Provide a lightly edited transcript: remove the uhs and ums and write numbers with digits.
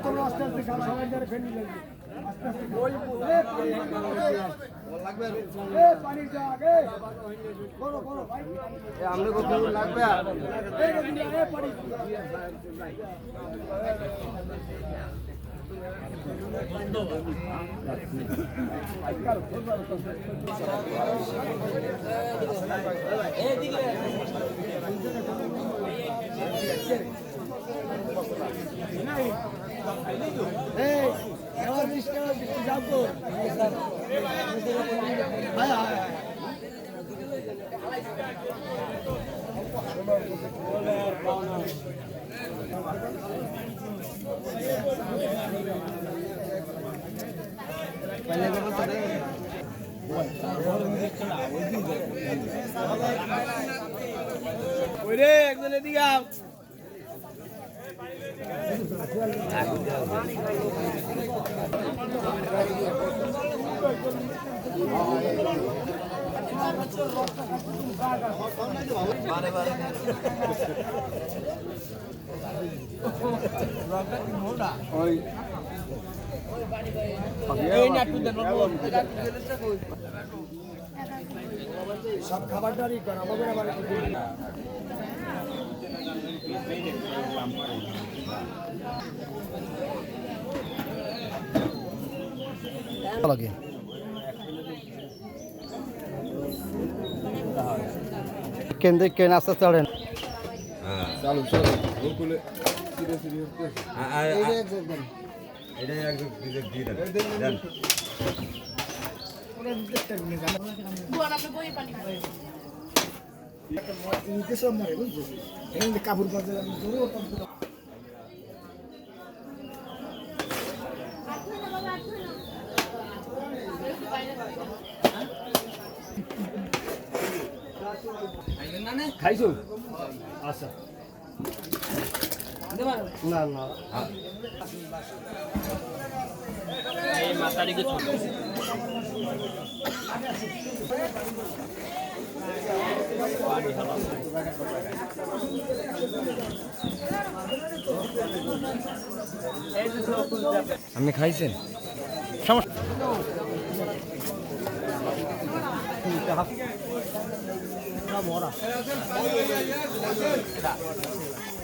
তোমরা আস্তে আস্তে খাও, সবাই ধরে ফেলে দিলেন আস্তে আস্তে পানি যাক করো করো ভাই আমরা কত লাগবে পানি ওরে একজন এদিকে আও বারে বারে রংটা কি মোটা ওই এই না টু দেন সব খাবারটারই কর আমাদের আবার লাগে কেন্দ্রে কেন আস্তে চড়েন চালু চালু গোকুলে সিরে সিরে এটা একদম দিয়ে দেন দেন কাপড় বাজে খাইছো আচ্ছা না না এই মাতারিকে ছোট আপনি খাইছেন সমস্যা মরা